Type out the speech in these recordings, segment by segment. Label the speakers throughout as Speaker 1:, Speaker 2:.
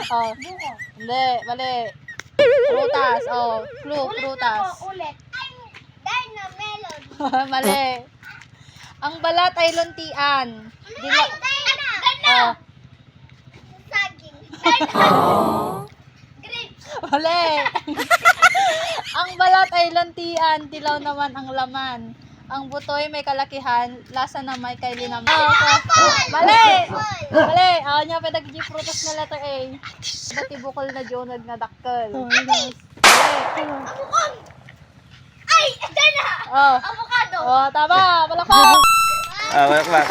Speaker 1: Oh. Hindi, mali. Prutas, oh. Clue, prutas.
Speaker 2: Ulit. Darna, melon.
Speaker 1: Mali. Ang balat ay luntian.
Speaker 2: Ay, Darna.
Speaker 1: Oh.
Speaker 2: Saging. Darna. Grapes.
Speaker 1: Mali. Ang balat ay luntian, dilaw naman ang laman. Ang butoy may kalakihan, lasa na may kaili naman. Mali! Mali! Ako niya pedagji prutas na letter A. Dati bukol na jonag na dakkel. Mali!
Speaker 2: Ay, Darna.
Speaker 1: Oh.
Speaker 2: Avocado.
Speaker 1: Oh, tama! Palakpak!
Speaker 3: Palakpak.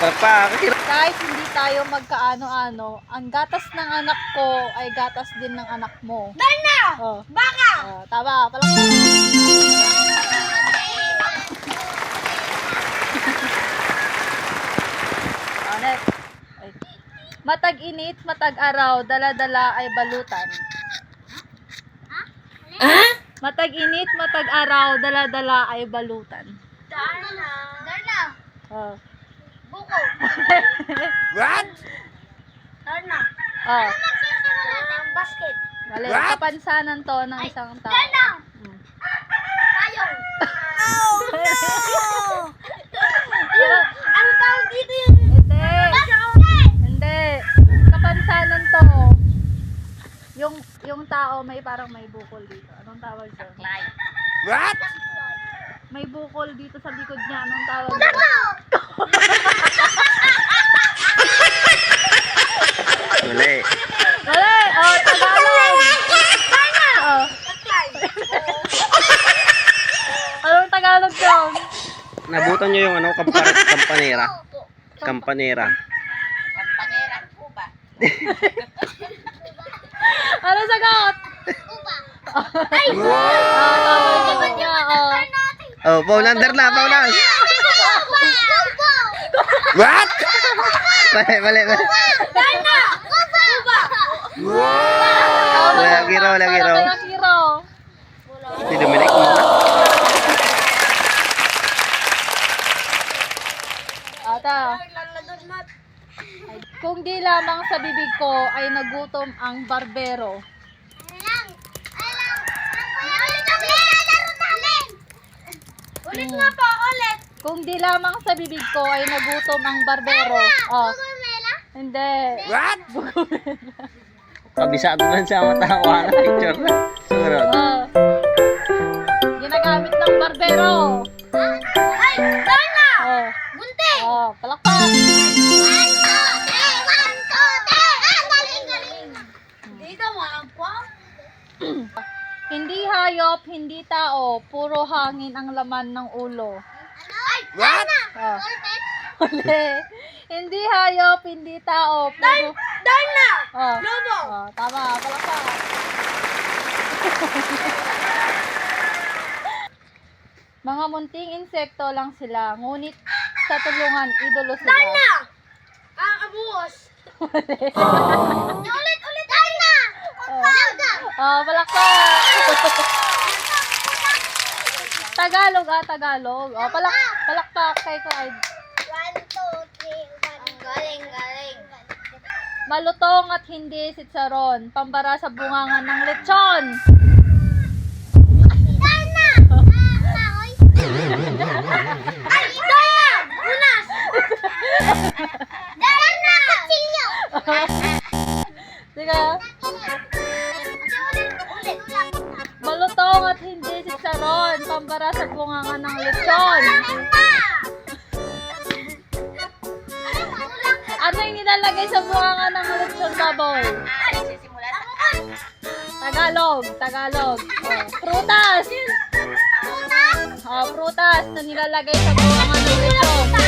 Speaker 3: Palakpak.
Speaker 1: Kahit hindi tayo magkaano-ano, ang gatas ng anak ko ay gatas din ng anak mo.
Speaker 2: Darna.
Speaker 1: Oh.
Speaker 2: Baka.
Speaker 1: Oh, tama! Palakpak! Next. Ay. Matag-init, matag-araw, dala-dala ay balutan. Matag-init, matag-araw, dala-dala ay balutan.
Speaker 2: Darna. Darna.
Speaker 1: Oh.
Speaker 2: Buko.
Speaker 3: What?
Speaker 2: Darna.
Speaker 1: Oh.
Speaker 2: Basket.
Speaker 1: Mali.
Speaker 3: What?
Speaker 1: Kapansanan to ng isang tao.
Speaker 2: Darna.
Speaker 1: Hmm.
Speaker 2: Payong.
Speaker 1: Pero,
Speaker 2: Ano tawag dito yun?
Speaker 1: hindi.
Speaker 2: Basket.
Speaker 1: Hindi. Kapansanan to. Yung tao may parang may bukol dito. Anong tawag doon?
Speaker 3: What?
Speaker 1: May bukol dito sa likod niya. Anong tawag doon?
Speaker 3: Mali.
Speaker 1: Mali! Oh, Tagalog! Oh. Anong Tagalog doon?
Speaker 3: Nabutan nyo yung ano, kampanera. Kampanera.
Speaker 2: Pangeran po ba?
Speaker 1: Ano sagot?
Speaker 2: Ay!
Speaker 1: Tama yung sagot niya. Oh.
Speaker 3: Oh, Paulander na, Paulas. What? Mali.
Speaker 2: Darna! Kuba!
Speaker 3: Walang hero.
Speaker 1: Walang hero.
Speaker 3: Si Dominic mo.
Speaker 1: Ata. Kung di lamang sa bibig ko ay nagutom ang barbero.
Speaker 2: Ulit nga po, ulit.
Speaker 1: Kung di lamang sa bibig ko ay nagutom ang barbero. Oh. Hindi.
Speaker 3: What? Kabisado man sa matawa na picture na. Surod.
Speaker 1: Oh. Ginagamit ng barbero.
Speaker 2: Ay, Darna!
Speaker 1: Oh.
Speaker 2: Bunti!
Speaker 1: Oh, palakpak.
Speaker 2: 1, 2, 3! Galing! Dito, makakwa.
Speaker 1: Hindi hayop, hindi tao, puro hangin ang laman ng ulo.
Speaker 2: Ay,
Speaker 3: What?
Speaker 1: Oh. Mali. Hindi hayop, hindi tao, puro...
Speaker 2: Darna!
Speaker 1: Oh.
Speaker 2: Lobo!
Speaker 1: Oh, tama, palakpak. Mga munting insekto lang sila, ngunit sa tulungan, idolo sila.
Speaker 2: Darna! Ang abuos. Ulit, Darna!
Speaker 1: Oh, palakpak. Tagalog, Tagalog. Oh, palakpak kay ko ay
Speaker 2: 1, 2, 3, 1. Galing.
Speaker 1: malutong at hindi sitsaron, pambara sa bungangan ng lechon.
Speaker 2: Darna! Ay, Darna! Unas! Darna! Kutsilyo!
Speaker 1: Sige.
Speaker 2: Ulit.
Speaker 1: Malutong at hindi sitsaron, pambara sa bungangan ng lechon. Ano yung nilalagay sa bungangan ng lechon, baboy? Tagalog. Oh, prutas. Oh, prutas na nilalagay sa bungangan ng lechon.